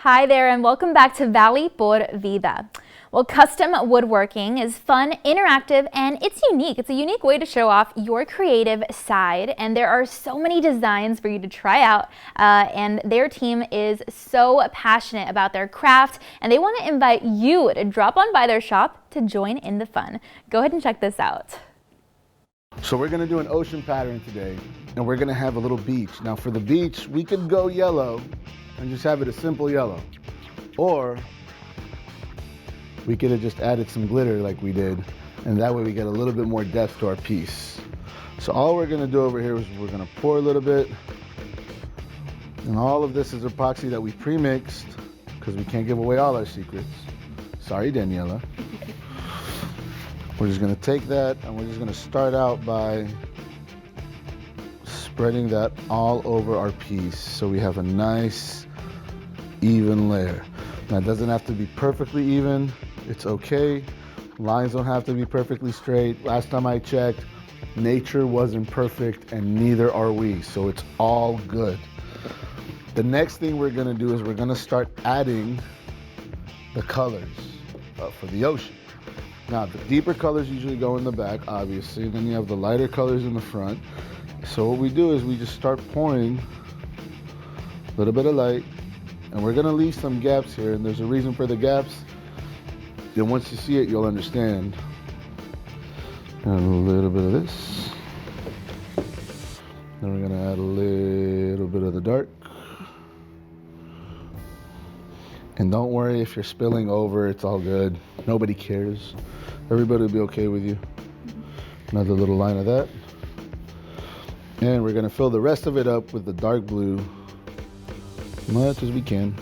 Hi there and welcome back to Valley Por Vida. Well, custom woodworking is fun, interactive, and it's unique. It's a unique way to show off your creative side, and there are so many designs for you to try out, and their team is so passionate about their craft, and they want to invite you to drop on by their shop to join in the fun. Go ahead and check this out. So we're gonna do an ocean pattern today, and we're gonna have a little beach. Now for the beach, we could go yellow and just have it a simple yellow. Or we could have just added some glitter like we did, and that way we get a little bit more depth to our piece. So all we're gonna do over here is we're gonna pour a little bit, and all of this is epoxy that we pre-mixed because we can't give away all our secrets. Sorry, Danielle. We're just gonna take that and we're just gonna start out by spreading that all over our piece so we have a nice even layer. Now it doesn't have to be perfectly even, it's okay. Lines don't have to be perfectly straight. Last time I checked, nature wasn't perfect and neither are we, so it's all good. The next thing we're gonna do is we're gonna start adding the colors for the ocean. Now the deeper colors usually go in the back, obviously, then you have the lighter colors in the front. So what we do is we just start pouring a little bit of light, and we're gonna leave some gaps here, and there's a reason for the gaps. Then once you see it, you'll understand. And a little bit of this. Then we're gonna add a little bit of the dark. And don't worry if you're spilling over, it's all good. Nobody cares. Everybody will be okay with you. Another little line of that. And we're gonna fill the rest of it up with the dark blue, much as we can.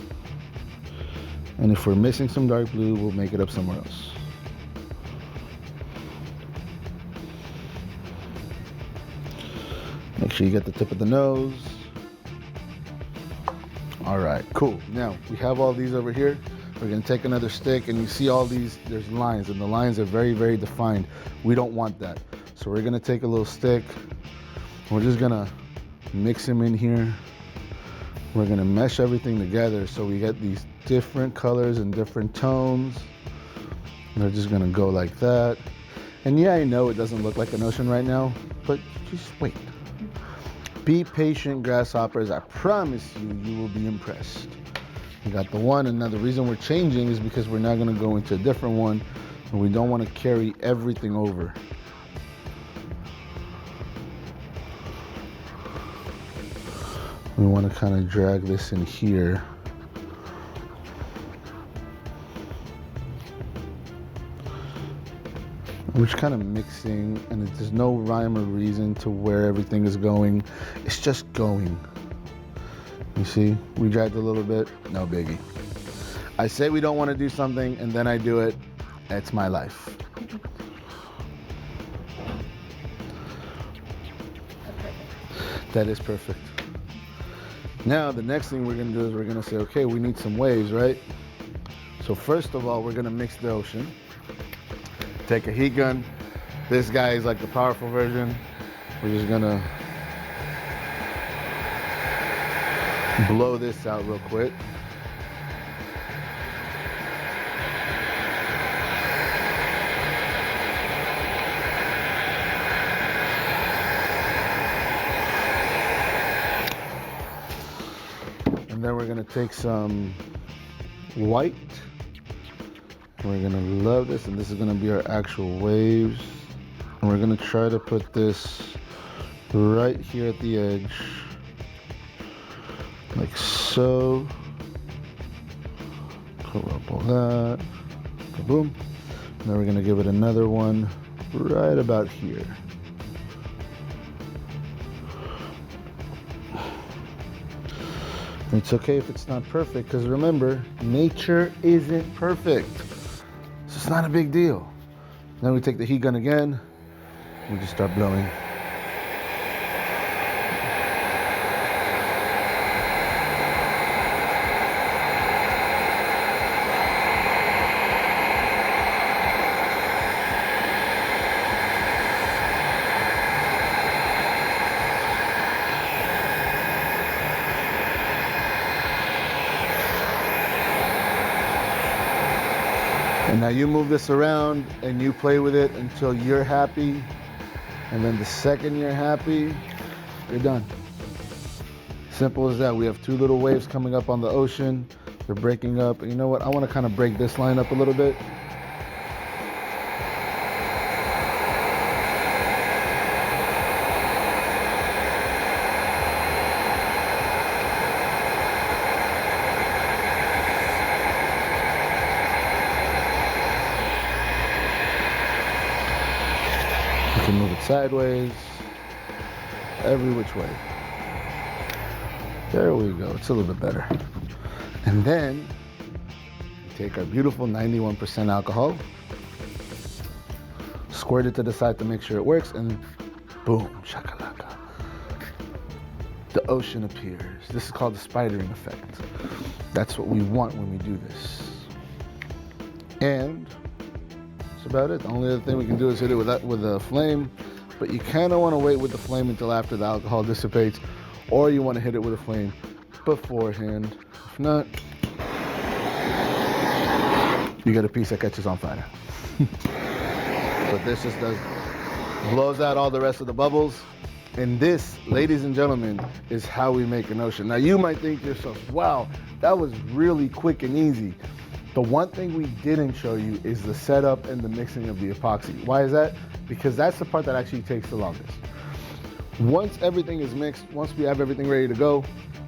And if we're missing some dark blue, we'll make it up somewhere else. Make sure you get the tip of the nose. All right, cool. Now we have all these over here. We're gonna take another stick, and you see all these, there's lines, and the lines are very, very defined. We don't want that. So we're gonna take a little stick. We're just gonna mix them in here. We're gonna mesh everything together so we get these different colors and different tones. And they're just gonna go like that. And yeah, I know it doesn't look like an ocean right now, but just wait. Be patient, grasshoppers. I promise you, you will be impressed. We got the one, and now the reason we're changing is because we're now gonna go into a different one, and we don't wanna carry everything over. We want to kind of drag this in here. We're just kind of mixing, and there's no rhyme or reason to where everything is going. It's just going. You see, we dragged a little bit, no biggie. I say we don't want to do something, and then I do it. It's my life. That is perfect. Now, the next thing we're gonna do is we're gonna say, okay, we need some waves, right? So first of all, we're gonna mix the ocean. Take a heat gun. This guy is like the powerful version. We're just gonna blow this out real quick. And then we're gonna take some white. We're gonna love this, and this is gonna be our actual waves. And we're gonna try to put this right here at the edge, like so. Pull up all that, boom. And then we're gonna give it another one right about here. It's okay if it's not perfect, because remember, nature isn't perfect. So it's not a big deal. Then we take the heat gun again, we just start blowing. And now you move this around and you play with it until you're happy. And then the second you're happy, you're done. Simple as that. We have two little waves coming up on the ocean. They're breaking up. And you know what? I want to kind of break this line up a little bit. You can move it sideways, every which way. There we go, it's a little bit better. And then, we take our beautiful 91% alcohol, squirt it to the side to make sure it works, and boom, shakalaka. The ocean appears. This is called the spidering effect. That's what we want when we do this. And that's about it. The only other thing we can do is hit it with a flame, but you kind of want to wait with the flame until after the alcohol dissipates, or you want to hit it with a flame beforehand. If not, you get a piece that catches on fire. But this just blows out all the rest of the bubbles. And this, ladies and gentlemen, is how we make an ocean. Now you might think to yourself, wow, that was really quick and easy. The one thing we didn't show you is the setup and the mixing of the epoxy. Why is that? Because that's the part that actually takes the longest. Once everything is mixed, once we have everything ready to go,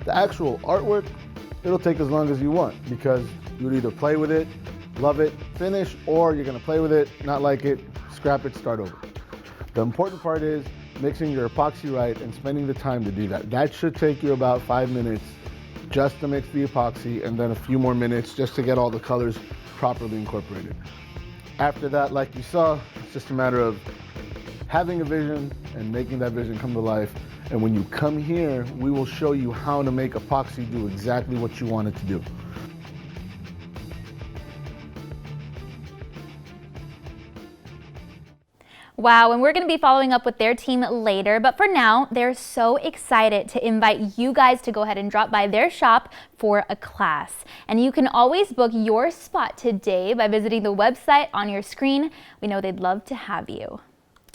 the actual artwork, it'll take as long as you want, because you would either play with it, love it, finish, or you're gonna play with it, not like it, scrap it, start over. The important part is mixing your epoxy right and spending the time to do that. That should take you about 5 minutes just to mix the epoxy, and then a few more minutes just to get all the colors properly incorporated. After that, like you saw, it's just a matter of having a vision and making that vision come to life. And when you come here, we will show you how to make epoxy do exactly what you want it to do. Wow, and we're going to be following up with their team later, but for now, they're so excited to invite you guys to go ahead and drop by their shop for a class. And you can always book your spot today by visiting the website on your screen. We know they'd love to have you.